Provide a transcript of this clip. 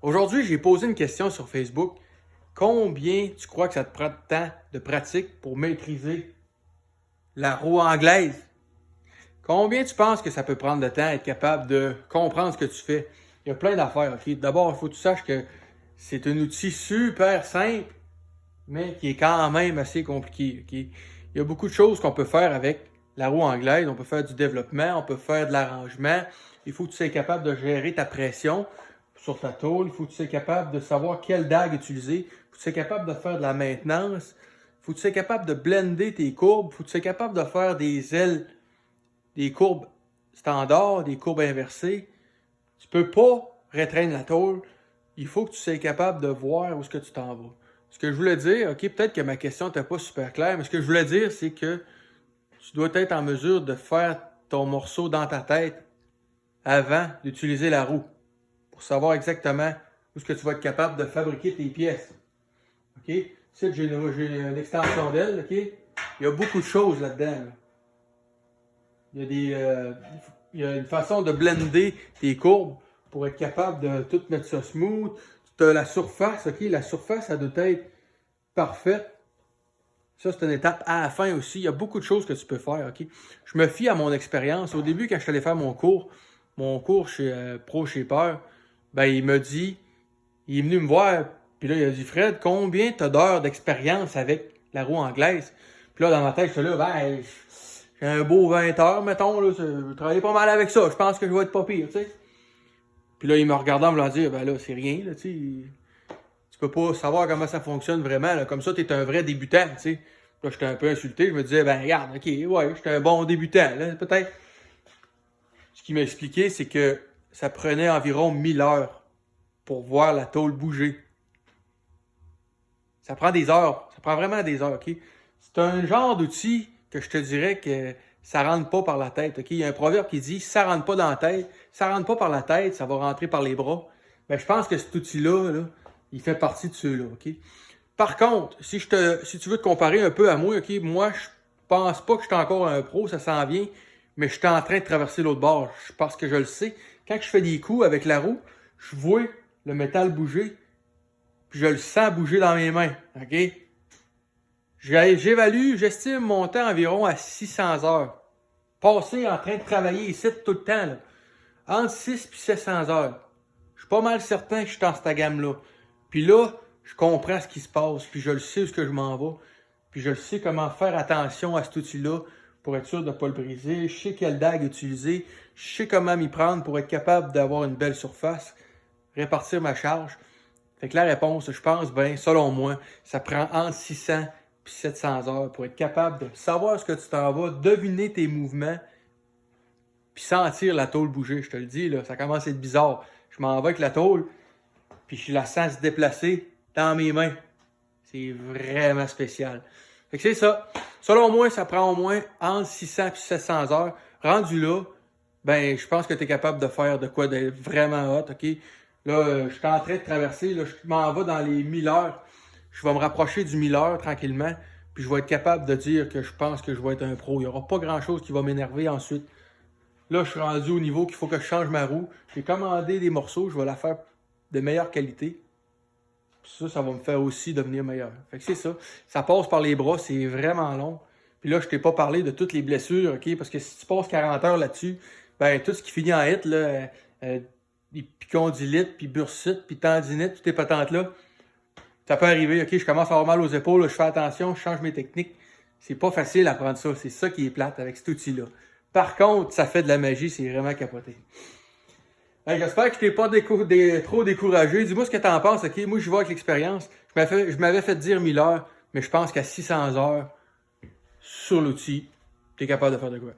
Aujourd'hui, j'ai posé une question sur Facebook. Combien tu crois que ça te prend de temps de pratique pour maîtriser la roue anglaise? Combien tu penses que ça peut prendre de temps être capable de comprendre ce que tu fais? Il y a plein d'affaires, ok? D'abord, il faut que tu saches que c'est un outil super simple, mais qui est quand même assez compliqué, ok? Il y a beaucoup de choses qu'on peut faire avec la roue anglaise. On peut faire du développement, on peut faire de l'arrangement. Il faut que tu sois capable de gérer ta pression sur ta tôle. Il faut que tu sois capable de savoir quelle dague utiliser. Il faut que tu sois capable de faire de la maintenance. Il faut que tu sois capable de blender tes courbes. Il faut que tu sois capable de faire des ailes, des courbes standards, des courbes inversées. Tu peux pas rétraindre la tôle. Il faut que tu sois capable de voir où est-ce que tu t'en vas. Ce que je voulais dire, ok, peut-être que ma question n'était pas super claire, mais ce que je voulais dire, c'est que tu dois être en mesure de faire ton morceau dans ta tête avant d'utiliser la roue pour savoir exactement où est-ce que tu vas être capable de fabriquer tes pièces. OK? Ici, j'ai une extension d'aile, OK? Il y a beaucoup de choses là-dedans. Là. Il y a une façon de blender tes courbes pour être capable de tout mettre ça smooth. Tu as la surface, OK? La surface, ça doit être parfaite. Ça, c'est une étape à la fin aussi. Il y a beaucoup de choses que tu peux faire, OK? Je me fie à mon expérience. Au début, quand je suis allé faire mon cours chez Pro Shaper, ben, il est venu me voir, puis là, il a dit, Fred, combien tu as d'heures d'expérience avec la roue anglaise? Puis là, dans ma tête, je suis là, ben, j'ai un beau 20 heures, mettons, là, je travaille pas mal avec ça, je pense que je vais être pas pire, tu sais. Puis là, il me regardait en me disant, ben là, c'est rien, là, tu sais. Tu peux pas savoir comment ça fonctionne vraiment, là. Comme ça, tu es un vrai débutant, tu sais. Là, j'étais un peu insulté, je me disais, ben, regarde, ok, ouais, j'étais un bon débutant, là, peut-être. Ce qu'il m'a expliqué, c'est que ça prenait environ 1000 heures pour voir la tôle bouger. Ça prend des heures. Ça prend vraiment des heures, OK? C'est un genre d'outil que je te dirais que ça rentre pas par la tête, OK? Il y a un proverbe qui dit, si ça rentre pas dans la tête, si ça rentre pas par la tête, ça va rentrer par les bras. Ben, je pense que cet outil-là, là, il fait partie de ceux-là, OK? Par contre, si tu veux te comparer un peu à moi, OK? Moi, je pense pas que je suis encore un pro, ça s'en vient, mais je suis en train de traverser l'autre bord parce que je le sais. Quand je fais des coups avec la roue, je vois le métal bouger, puis je le sens bouger dans mes mains, OK? J'estime mon temps environ à 600 heures. Passé en train de travailler ici tout le temps, là. Entre 6 et 700 heures. Je suis pas mal certain que je suis dans cette gamme-là. Puis là, je comprends ce qui se passe, puis je le sais où je m'en vais, puis je le sais comment faire attention à cet outil-là pour être sûr de ne pas le briser. Je sais quelle dague utiliser, je sais comment m'y prendre pour être capable d'avoir une belle surface, répartir ma charge. Fait que la réponse, je pense, ben, selon moi, ça prend entre 600 et 700 heures pour être capable de savoir ce que tu t'en vas, deviner tes mouvements, puis sentir la tôle bouger. Je te le dis, là, ça commence à être bizarre. Je m'en vais avec la tôle, puis je la sens se déplacer dans mes mains. C'est vraiment spécial. Fait que c'est ça. Selon moi, ça prend au moins entre 600 et 700 heures. Rendu là, ben, je pense que tu es capable de faire de quoi d'être vraiment hot, OK? Là, je suis en train de traverser, là, je m'en vais dans les 1000 heures. Je vais me rapprocher du 1000 heures tranquillement, puis je vais être capable de dire que je pense que je vais être un pro. Il n'y aura pas grand-chose qui va m'énerver ensuite. Là, je suis rendu au niveau qu'il faut que je change ma roue. J'ai commandé des morceaux, je vais la faire de meilleure qualité. Puis ça va me faire aussi devenir meilleur. Fait que c'est ça. Ça passe par les bras, c'est vraiment long. Puis là, je t'ai pas parlé de toutes les blessures, OK? Parce que si tu passes 40 heures là-dessus, ben tout ce qui finit en hit, là, puis condylite, puis bursite, puis tendinite, toutes ces patentes-là, ça peut arriver, OK? Je commence à avoir mal aux épaules, là, je fais attention, je change mes techniques. C'est pas facile à prendre ça. C'est ça qui est plate avec cet outil-là. Par contre, ça fait de la magie, c'est vraiment capoté. Hey, j'espère que je t'ai pas trop découragé. Dis-moi ce que tu en penses, OK? Moi, je vois avec l'expérience. Je m'avais fait dire 1000 heures, mais je pense qu'à 600 heures sur l'outil, tu es capable de faire de quoi.